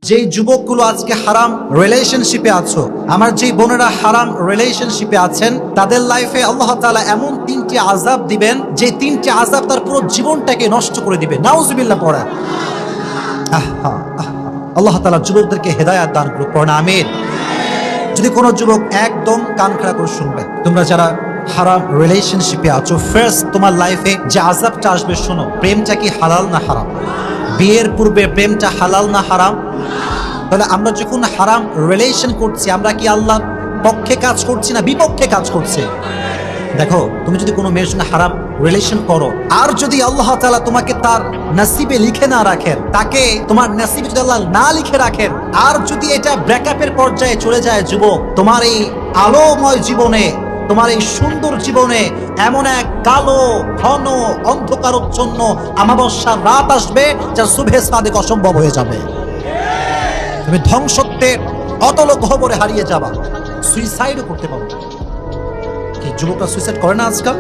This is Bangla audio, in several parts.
যেই যুবকগুলো আজকে হারাম রিলেশনশিপে আছো, আমার যেই বোনেরা হারাম রিলেশনশিপে আছেন, তাদের লাইফে আল্লাহ তাআলা এমন 3টি আযাব দিবেন যে 3টি আযাব তার পুরো জীবনটাকে নষ্ট করে দিবে। নাউজুবিল্লাহ পড়া। আল্লাহ তাআলা যুবকদেরকে হেদায়েত দান করুক, পড়া আমিন। যদি কোনো যুবক একদম কান খাড়া করে শুনবে, তোমরা যারা হারাম রিলেশনশিপে আছো, ফার্স্ট তোমার লাইফে যে আযাবটা আসবে শোনো। প্রেমটা কি হালাল না হারাম? বিয়ের পূর্বে প্রেমটা হালাল না হারাম? তাহলে আমরা যখন হারাম রিলেশন করছি, আমরা কি আল্লাহর পক্ষে কাজ করছি না বিপক্ষে কাজ করছি? দেখো, তুমি যদি কোনো মেয়ের সঙ্গে হারাম রিলেশন করো, আর যদি আল্লাহ তাআলা তোমাকে তার নসিবে লিখে না রাখেন, তাকে তোমার নসিবে যদি আল্লাহ না লিখে রাখেন, আর যদি এটা ব্রেকআপের পর্যায়ে চলে যায়, যুবক, তোমার এই আলোময় জীবনে, তোমার এই সুন্দর জীবনে এমন এক কালো ঘন অন্ধকারচ্ছন্ন আমাবস্যার রাত আসবে যা সুবহে সাদেক অসম্ভব হয়ে যাবে। তুমি ধ্বংসত্বের অতল গহ্বরে হারিয়ে যাবা, সুইসাইডও করতে পারো। কি যুবকরা সুইসাইড করে না আজকাল?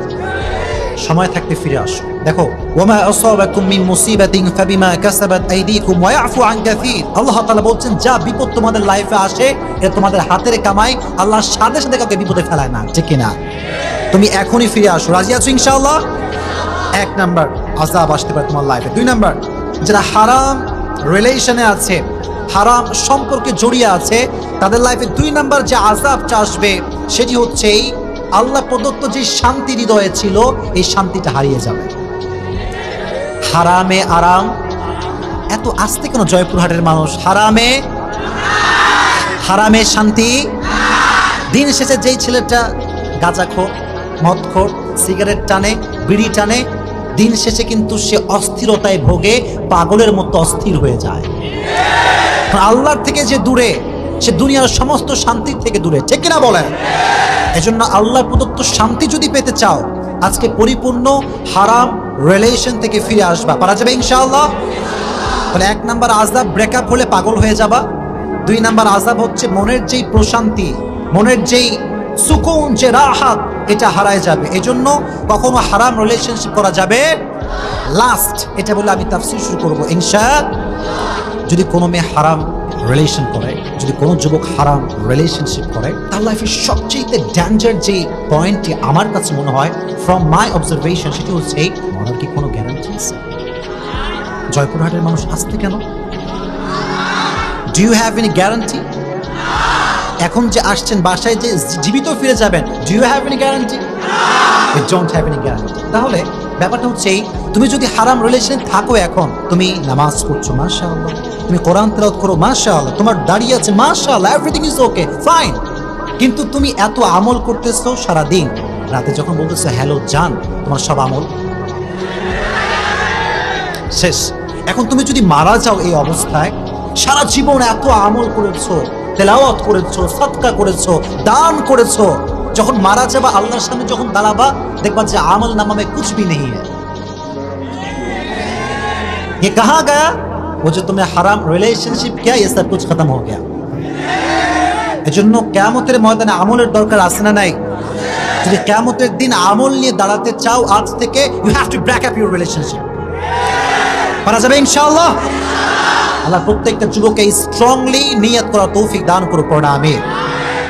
সময় থাকতে ফিরে আসো। দেখো, ওয়ামা আসাবাকুম মিন মুসিবাতিন ফাবিমা কাসাবাত আইদিকুম ওয়া ইয়াফু আন কাসীর। আল্লাহ তাআলা বলছেন, যা বিপদ তোমাদের লাইফে আসে এটা তোমাদের হাতের কামাই, আল্লাহ সাথে সাথে কাউকে বিপদে ফেলায় না, ঠিক কিনা? তুমি এখনই ফিরে আসো, রাজি আছো ইনশাআল্লাহ? 1 নাম্বার আযাব আসতে পারে তোমার লাইফে। 2 নাম্বার, যারা হারাম রিলেশনে আছে, হারাম সম্পর্কে জড়িয়ে আছে, তাদের লাইফে 2 নাম্বার যে আযাবটা আসবে সেটি হচ্ছে এই আল্লাহ প্রদত্ত যে শান্তি হৃদয়ে ছিল, এই শান্তিটা হারিয়ে যাবে। হারামে আরাম। এত আস্তে কেন জয়পুরহাটের মানুষ? হারামে হারামে শান্তি। দিন শেষে যেই ছেলেটা গাঁজাখোর, মদখোর, সিগারেট টানে, বিড়ি টানে, দিন শেষে কিন্তু সে অস্থিরতায় ভোগে, পাগলের মতো অস্থির হয়ে যায়। আল্লাহর থেকে যে দূরে, সে দুনিয়ার সমস্ত শান্তির থেকে দূরে, ঠিক কিনা বলেন? এজন্য আল্লাহর প্রদত্ত শান্তি যদি পেতে চাও, আজকে পরিপূর্ণ হারাম রিলেশন থেকে ফিরে আসবা। পারা যাবে ইনশাআল্লাহ? তাহলে 1 নাম্বার আযাব ব্রেকআপ হলে পাগল হয়ে যাবা। 2 নাম্বার আযাব হচ্ছে মনের যেই প্রশান্তি, মনের যেই সুকুন, যে রাহাত, এটা হারায় যাবে। এজন্য কখনো হারাম রিলেশনশিপ করা যাবে। লাস্ট এটা বলে আমি তাফসীর শুরু করব ইনশাআল্লাহ। যদি কোনো মেয়ে হারাম রিলেশন করে, যদি কোনো যুবক হারাম রিলেশনশিপ করে, তার লাইফের সবচেয়ে ডেঞ্জার যে পয়েন্টটি আমার কাছে মনে হয় ফ্রম মাই অবজারভেশন, সেটি হচ্ছে এই, মরার কি কোনো গ্যারান্টি আছে? জয়পুরহাটের মানুষ আসতে কেন? Do you have any guarantee? এখন যে আসছেন, বাসায় যে জীবিত ফিরে যাবেন, do you have any guarantee? You don't have any guarantee. তাহলে ব্যাপারটা হচ্ছে এই, তুমি যদি হারাম রিলেশনে থাকো, এখন তুমি নামাজ পড়ছো, মাশাআল্লাহ, তুমি কোরআন তেলাওয়াত করো, মাশাআল্লাহ, তোমার দাড়ি আছে, মাশাআল্লাহ, এভরিথিং ইজ ওকে, ফাইন, কিন্তু তুমি এত আমল করতেছো সারা দিন, রাতে যখন বলতেছো হ্যালো জান, তোমার সব আমল শেষ। এখন তুমি যদি মারা যাও এই অবস্থায়, সারা জীবন এত আমল করেছো, তেলাওয়াত করেছো, সাদকা করেছো, দান করেছো, যখন মারা যাবা, আল্লাহর সামনে যখন দাঁড়াবা, দেখবা যে আমল নামা में कुछ भी नहीं है। ये कहाँ गया? वो जो तुमने हराम रिलेशनशिप किया, ये सब कुछ खत्म हो गया। এজন্য কিয়ামতের ময়দানে আমলের দরকার আছে না নাই? যদি কিয়ামতের দিন আমল নিয়ে দাঁড়াতে চাও, আজ থেকে you have to break up your relationship। পারা যাবে ইনশাআল্লাহ? আল্লাহ প্রত্যেকটা যুবককে স্ট্রংলি নিয়ত করার তৌফিক দান করুক, পড়া আমিন।